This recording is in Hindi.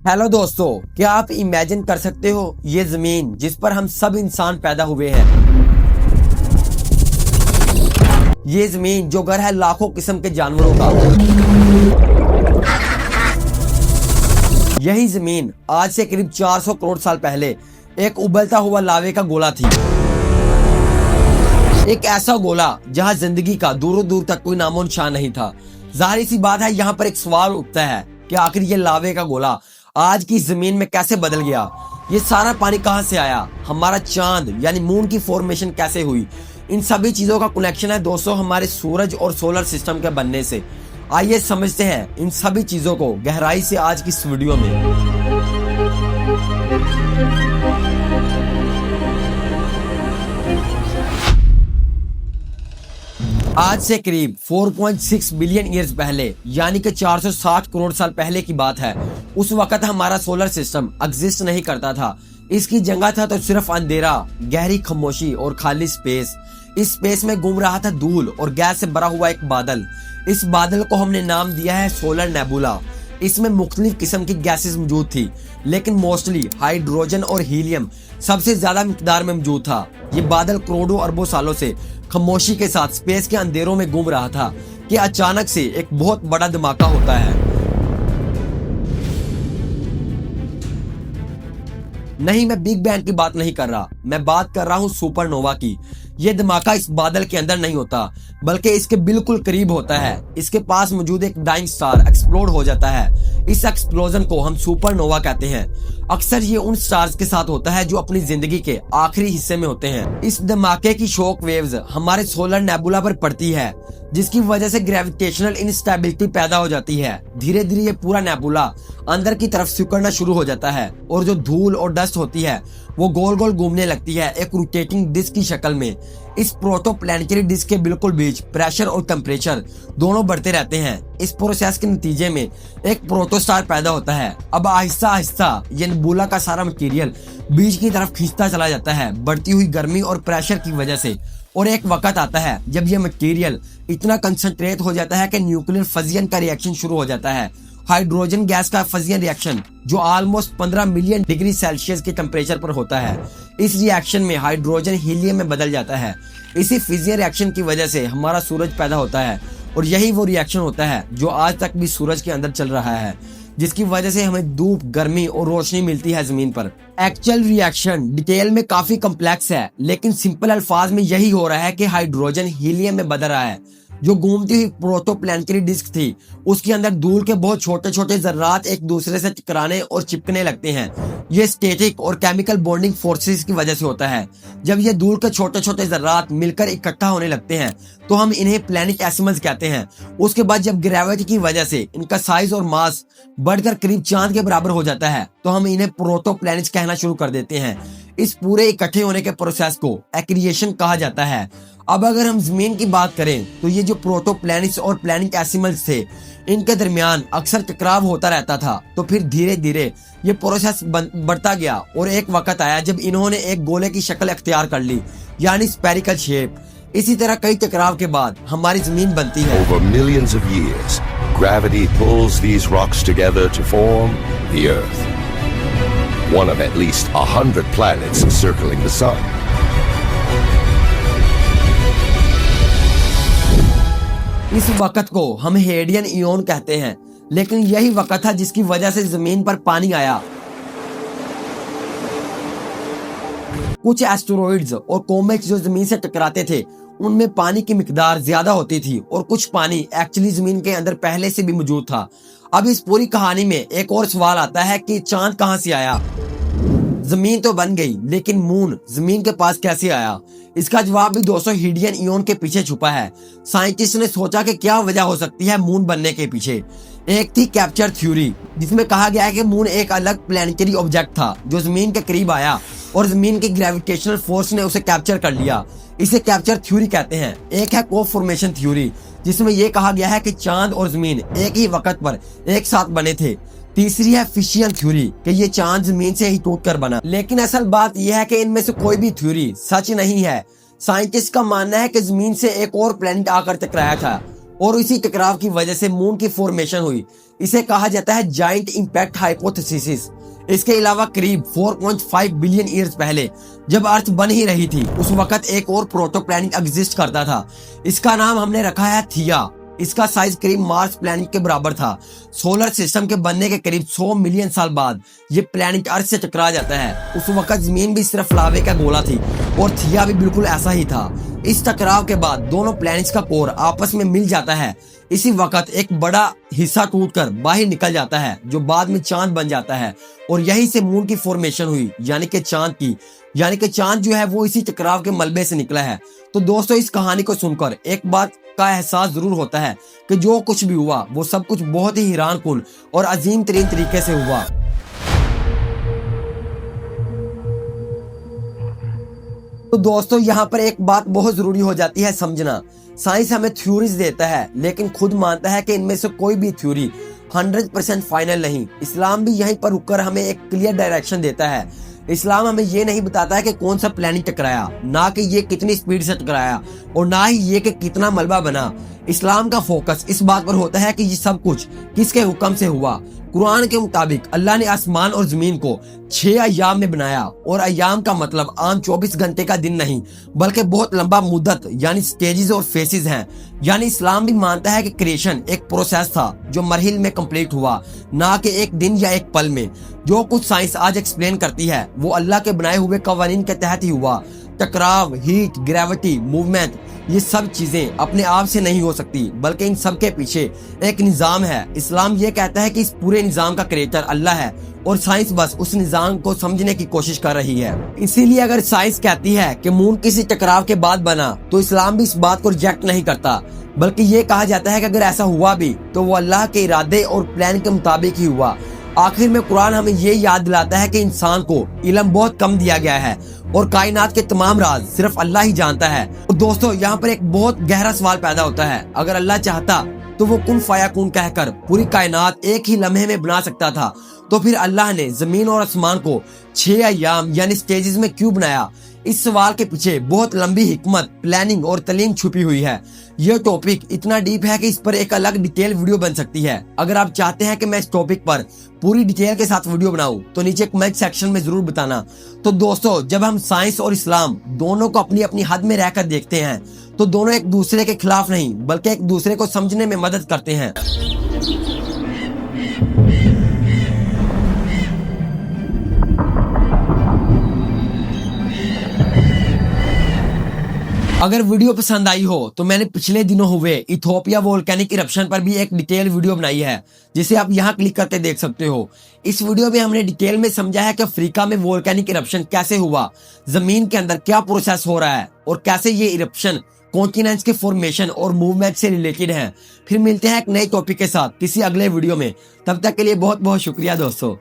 हेलो दोस्तों, क्या आप इमेजिन कर सकते हो ये जमीन जिस पर हम सब इंसान पैदा हुए हैं, ये जमीन जो घर है लाखों किस्म के जानवरों का, यही जमीन आज से करीब 400 करोड़ साल पहले एक उबलता हुआ लावे का गोला थी। एक ऐसा गोला जहां जिंदगी का दूरों दूर तक कोई नामो निशान नहीं था। जाहिर सी बात है, यहाँ पर एक सवाल उठता है कि आखिर ये लावे का गोला आज की जमीन में कैसे बदल गया। ये सारा पानी कहां से आया, हमारा चांद यानी मून की फॉर्मेशन कैसे हुई, इन सभी चीजों का कनेक्शन है दोस्तों हमारे सूरज और सोलर सिस्टम के बनने से। आइए समझते हैं इन सभी चीजों को गहराई से आज की इस वीडियो में। आज से करीब 4.6 बिलियन ईयर्स पहले यानी कि 460 करोड़ साल पहले की बात है। उस वक्त हमारा सोलर सिस्टम एग्जिस्ट नहीं करता था। इसकी जगह था तो सिर्फ अंधेरा, गहरी खामोशी और खाली स्पेस। इस स्पेस में घूम रहा था धूल और गैस से भरा हुआ एक बादल। इस बादल को हमने नाम दिया है सोलर नेबुला। इसमें मुख्तलिफ किस्म की गैसेस मौजूद थी, लेकिन मोस्टली हाइड्रोजन और हीलियम सबसे ज्यादा मिकदार में मौजूद था। ये बादल करोड़ों अरबों सालों से खामोशी के साथ स्पेस के अंधेरों में घूम रहा था कि अचानक से एक बहुत बड़ा धमाका होता है। नहीं, मैं बिग बैंग की बात नहीं कर रहा, मैं बात कर रहा हूँ सुपरनोवा की। यह धमाका इस बादल के अंदर नहीं होता, बल्कि इसके बिल्कुल करीब होता है। इसके पास मौजूद एक डाइंग स्टार एक्सप्लोड हो जाता है। इस एक्सप्लोजन को हम सुपरनोवा कहते हैं। अक्सर ये उन स्टार्स के साथ होता है जो अपनी जिंदगी के आखिरी हिस्से में होते हैं। इस धमाके की शॉक वेव्स हमारे सोलर नेबुला पर पड़ती है, जिसकी वजह से ग्रेविटेशनल इंस्टेबिलिटी पैदा हो जाती है। धीरे धीरे ये पूरा नेबुला अंदर की तरफ सिकुड़ना शुरू हो जाता है और जो धूल और डस्ट होती है वो गोल गोल घूमने लगती है एक रोटेटिंग डिस्क की शक्ल में। इस प्रोटोप्लैनेटरी डिस्क के बिल्कुल बीच प्रेशर और टेम्परेचर दोनों बढ़ते रहते हैं। इस प्रोसेस के नतीजे में एक प्रोटोस्टार पैदा होता है। अब आहिस्ता आहिस्ता ये नेबुला का सारा मटेरियल बीच की तरफ खींचता चला जाता है बढ़ती हुई गर्मी और प्रेशर की वजह से। और एक वक्त आता है जब ये मटेरियल इतना कंसंट्रेट हो जाता है कि न्यूक्लियर फजियन का रिएक्शन शुरू हो जाता है। हाइड्रोजन गैस का फजियन रिएक्शन जो ऑलमोस्ट 15 मिलियन डिग्री सेल्सियस के टेम्परेचर पर होता है। इस रिएक्शन में हाइड्रोजन हीलियम में बदल जाता है। इसी फिजियन रिएक्शन की वजह से हमारा सूरज पैदा होता है और यही वो रिएक्शन होता है जो आज तक भी सूरज के अंदर चल रहा है, जिसकी वजह से हमें धूप, गर्मी और रोशनी मिलती है जमीन पर। एक्चुअल रिएक्शन डिटेल में काफी कॉम्प्लेक्स है, लेकिन सिंपल अल्फाज में यही हो रहा है कि हाइड्रोजन हीलियम में बदल रहा है। जो घूमती हुई प्रोटोप्लैनेटरी डिस्क थी उसके अंदर धूल के बहुत छोटे छोटे जर्रात एक दूसरे से टकराने और चिपकने लगते हैं। ये स्टैटिक और केमिकल बॉन्डिंग फोर्सेस की वजह से होता है। जब ये धूल के छोटे छोटे जर्रात मिलकर इकट्ठा होने लगते हैं तो हम इन्हें प्लैनेटेसिमल्स कहते हैं। उसके बाद जब ग्रेविटी की वजह से इनका साइज और मास बढ़कर करीब चांद के बराबर हो जाता है तो हम इन्हें प्रोटोप्लैनेट्स कहना शुरू कर देते हैं। इस पूरे इकट्ठे होने के प्रोसेस को एक्रिएशन कहा जाता है। अब अगर हम जमीन की बात करें तो ये जो प्रोटोप्लैनेट्स और प्लैनेटेसिमल्स थे इनके दरमियान अक्सर टकराव होता रहता था। तो फिर धीरे धीरे ये प्रोसेस बढ़ता गया और एक वक्त आया जब इन्होंने एक गोले की शक्ल अख्तियार कर ली, यानी स्फेरिकल शेप। इसी तरह कई टकराव के बाद हमारी जमीन बनती है। Over millions of years, gravity pulls these rocks together to form the Earth, one of at least 100 planets circling the sun. इस वक्त को हम हेडियन इयोन कहते हैं, लेकिन यही वक्त था जिसकी वजह से जमीन पर पानी आया। कुछ एस्टेरॉइड्स और कॉमेट्स जो जमीन से टकराते थे उनमें पानी की मिकदार ज्यादा होती थी और कुछ पानी एक्चुअली जमीन के अंदर पहले से भी मौजूद था। अब इस पूरी कहानी में एक और सवाल आता है कि चांद कहां से आया। जमीन तो बन गई, लेकिन मून जमीन के पास कैसे आया? इसका जवाब भी दोस्तों हिडियन इयोन के पीछे छुपा है। साइंटिस्ट ने सोचा कि क्या वजह हो सकती है मून बनने के पीछे। एक थी कैप्चर थ्योरी, जिसमें कहा गया है कि मून एक अलग प्लैनेटरी ऑब्जेक्ट था जो जमीन के करीब आया और जमीन के ग्रेविटेशनल फोर्स ने उसे कैप्चर कर लिया। इसे कैप्चर थ्योरी कहते हैं। एक है को फॉर्मेशन थ्योरी, जिसमें यह कहा गया है कि चांद और जमीन एक ही वक्त पर एक साथ बने थे। तीसरी है फिशियन थ्योरी कि ये चांद जमीन से ही टूटकर बना। लेकिन असल बात यह है कि इनमें से कोई भी थ्योरी सच नहीं है। साइंटिस्ट का मानना है कि जमीन से एक और प्लैनेट आकर टकराया था और इसी टकराव की वजह से मून की फॉर्मेशन हुई। इसे कहा जाता है जाइंट इंपैक्ट हाइपोथेसिस। इसके अलावा करीब 4.5 बिलियन ईयर्स पहले जब अर्थ बन ही रही थी, उस वक्त एक और प्रोटोप्लैनेट एग्जिस्ट करता था। इसका नाम हमने रखा है थिया। इसका साइज करीब मार्स प्लैनेट के बराबर था। सोलर सिस्टम के बनने के करीब 100 मिलियन साल बाद ये प्लैनेट अर्थ से टकरा जाता है। उस वक्त जमीन भी सिर्फ लावे का गोला थी और थिया भी बिल्कुल ऐसा ही था। इस टकराव के बाद दोनों प्लैनेट्स का कोर आपस में मिल जाता है। इसी वक्त एक बड़ा हिस्सा टूटकर बाहर निकल जाता है जो बाद में चांद बन जाता है और यहीं से मून की फॉर्मेशन हुई, यानी कि चांद जो है वो इसी टकराव के मलबे से निकला है। तो दोस्तों, इस कहानी को सुनकर एक बात का एहसास जरूर होता है कि जो कुछ भी हुआ वो सब कुछ बहुत ही हैरानकुन और अजीम तरीन तरीके से हुआ। तो दोस्तों, यहाँ पर एक बात बहुत जरूरी हो जाती है समझना। साइंस हमें थ्योरीज देता है लेकिन खुद मानता है कि इनमें से कोई भी थ्योरी 100% फाइनल नहीं। इस्लाम भी यहीं पर रुककर हमें एक क्लियर डायरेक्शन देता है। इस्लाम हमें ये नहीं बताता है कि कौन सा प्लैनेट टकराया, ना कि ये कितनी स्पीड से टकराया और ना ही ये कि कितना मलबा बना। इस्लाम का फोकस इस बात पर होता है कि ये सब कुछ किसके हुक्म से हुआ। कुरान के मुताबिक अल्लाह ने आसमान और जमीन को 6 अय्याम में बनाया और अय्याम का मतलब आम 24 घंटे का दिन नहीं बल्कि बहुत लंबा मुद्दत यानी स्टेजेस और फेसेस हैं। यानी इस्लाम भी मानता है कि क्रिएशन एक प्रोसेस था जो मरहिल में कंप्लीट हुआ, ना कि एक दिन या एक पल में। जो कुछ साइंस आज एक्सप्लेन करती है वो अल्लाह के बनाए हुए कवानीन के तहत ही हुआ। टकराव, हीट, ग्रेविटी, मूवमेंट, ये सब चीजें अपने आप से नहीं हो सकती बल्कि इन सब के पीछे एक निजाम है। इस्लाम ये कहता है कि इस पूरे निजाम का क्रिएटर अल्लाह है और साइंस बस उस निजाम को समझने की कोशिश कर रही है। इसीलिए अगर साइंस कहती है कि मून किसी टकराव के बाद बना तो इस्लाम भी इस बात को रिजेक्ट नहीं करता, बल्कि ये कहा जाता है कि अगर ऐसा हुआ भी तो वो अल्लाह के इरादे और प्लान के मुताबिक ही हुआ। आखिर में कुरान हमें ये याद दिलाता है कि इंसान को इल्म बहुत कम दिया गया है और कायनात के तमाम राज सिर्फ अल्लाह ही जानता है। और दोस्तों, यहाँ पर एक बहुत गहरा सवाल पैदा होता है, अगर अल्लाह चाहता तो वो कुन फायाकुन कहकर पूरी कायनात एक ही लम्हे में बना सकता था, तो फिर अल्लाह ने जमीन और आसमान को 6 अय्याम यानी स्टेजेस में क्यों बनाया? इस सवाल के पीछे बहुत लंबी हिकमत, प्लानिंग और तालीम छुपी हुई है। यह टॉपिक इतना डीप है कि इस पर एक अलग डिटेल वीडियो बन सकती है। अगर आप चाहते हैं कि मैं इस टॉपिक पर पूरी डिटेल के साथ वीडियो बनाऊं तो नीचे कमेंट सेक्शन में जरूर बताना। तो दोस्तों, जब हम साइंस और इस्लाम दोनों को अपनी अपनी हद में रहकर देखते हैं तो दोनों एक दूसरे के खिलाफ नहीं बल्कि एक दूसरे को समझने में मदद करते हैं। अगर वीडियो पसंद आई हो तो मैंने पिछले दिनों हुए इथोपिया वोल्केनिक इरप्शन पर भी एक डिटेल वीडियो बनाई है जिसे आप यहाँ क्लिक करके देख सकते हो। इस वीडियो में हमने डिटेल में समझा है कि अफ्रीका में वोल्केनिक इरप्शन कैसे हुआ, जमीन के अंदर क्या प्रोसेस हो रहा है और कैसे ये इरप्शन कॉन्टिनेंट्स के फॉर्मेशन और मूवमेंट से रिलेटेड है। फिर मिलते हैं एक नए टॉपिक के साथ किसी अगले वीडियो में। तब तक के लिए बहुत बहुत शुक्रिया दोस्तों।